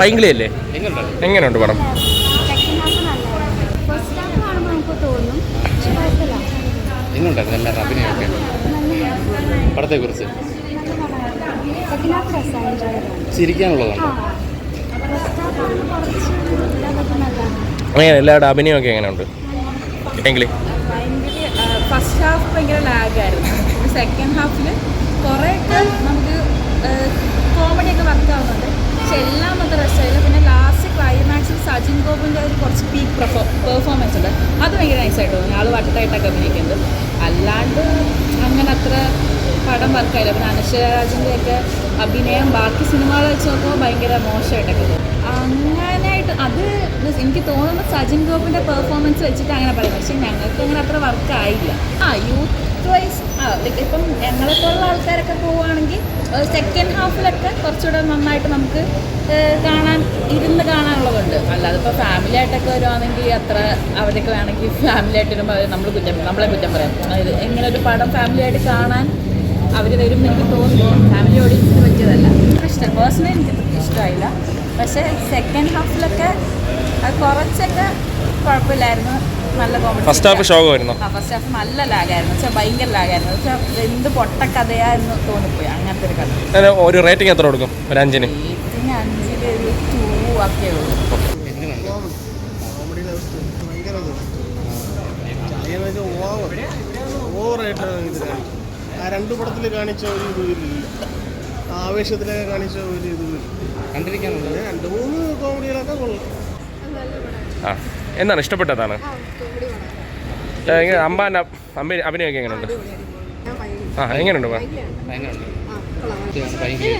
പൈങ്കിളി അല്ലേ? എങ്ങനെയുണ്ട് പടം? എങ്ങനെയുണ്ടായിരുന്നു എല്ലാവരുടെ അഭിനയമൊക്കെ പടത്തെ കുറിച്ച്? ചിരിക്കാനുള്ളതാണ്. അങ്ങനെ എല്ലാവരുടെ അഭിനയമൊക്കെ എങ്ങനെയുണ്ട്? ഫസ്റ്റ് ഹാഫ് ഭയങ്കര ലാഗായിരുന്നു. സെക്കൻഡ് ഹാഫിൽ കുറേയൊക്കെ നമുക്ക് കോമഡിയൊക്കെ വർക്കാവുന്നുണ്ട്. പക്ഷെ എല്ലാം അത്ര രസമായില്ല. പിന്നെ ലാസ്റ്റ് ക്ലൈമാക്സിൽ സജിൻ ഗോപിൻ്റെ ഒരു കുറച്ച് പീക്ക് പെർഫോമൻസ് ഉണ്ട്. അത് ഭയങ്കര നൈസായിട്ട് തോന്നി. ആൾ വട്ടായിട്ടൊക്കെ അഭിനയിക്കുന്നത്. അല്ലാണ്ട് അങ്ങനെ അത്ര പടം വർക്കായില്ല. പിന്നെ അനശ്വരരാജിൻ്റെയൊക്കെ അഭിനയം ബാക്കി സിനിമകൾ വെച്ച് നോക്കുമ്പോൾ ഭയങ്കര മോശമായിട്ടൊക്കെ തോന്നും. അങ്ങനെയായിട്ട് അത് എനിക്ക് തോന്നുന്നു സജിൻ ഗോപിൻ്റെ പെർഫോമൻസ് വെച്ചിട്ട് അങ്ങനെ പറയുന്നത്. പക്ഷേ ഞങ്ങൾക്ക് അങ്ങനെ അത്ര വർക്കായില്ല. യൂത്ത് വൈസ് ഇപ്പം ഞങ്ങളെപ്പോലുള്ള ആൾക്കാരൊക്കെ പോവുകയാണെങ്കിൽ സെക്കൻഡ് ഹാഫിലൊക്കെ കുറച്ചുകൂടെ നന്നായിട്ട് നമുക്ക് ഇരുന്ന് കാണാനുള്ളതുണ്ട്. അല്ലാതെ ഇപ്പോൾ ഫാമിലി ആയിട്ടൊക്കെ വരുവാണെങ്കിൽ അത്ര അവിടെയൊക്കെ വേണമെങ്കിൽ ഫാമിലി ആയിട്ട് വരുമ്പോൾ നമ്മളെ കുറ്റം പറയാം. അതായത് എങ്ങനെ ഒരു പടം ഫാമിലി ആയിട്ട് കാണാൻ അവർ വരും എനിക്ക് തോന്നുന്നു. ഫാമിലി ഓഡിയൻസിന് പറ്റിയതല്ല. ഇഷ്ടം പേഴ്സണലി എനിക്ക് ഇഷ്ടമായില്ല. പക്ഷേ സെക്കൻഡ് ഹാഫിലൊക്കെ അത് കുറച്ചൊക്കെ കുഴപ്പമില്ലായിരുന്നു. നല്ല കോമഡി. ഫസ്റ്റ് ഹാഫ് ഷോക്കായിരുന്നു. ഫസ്റ്റ് ഹാഫ് നല്ല ലാഗായിരുന്നു. വെച്ചാൽ ഭയങ്കര ലാഗായിരുന്നു. വെച്ചാൽ എന്ത് പൊട്ടക്കഥയായിരുന്നു തോന്നിപ്പോയി. അങ്ങനത്തെ ഒരു കഥ. ഒരു റേറ്റിംഗ് എത്ര കൊടുക്കും? ഒരു 5-ന്? റേറ്റിംഗ് 5-ൽ ഒരു 2 ഒക്കെ ഉള്ളൂ. ആ രണ്ട് പടത്തിൽ കാണിച്ച ഒരു ഇതില്ല, ആവേശത്തിലൊക്കെ കാണിച്ച ഒരു ഇതില്ല. കണ്ടിരിക്കാനുള്ളത് 2-3 കോമഡികളൊക്കെ കൊള്ളാം. എന്താണ് ഇഷ്ടപ്പെട്ടതാണ്? അമ്പാൻ്റെ അഭിനയമൊക്കെ എങ്ങനെയുണ്ട്? എങ്ങനെയുണ്ട്? ഭയങ്കര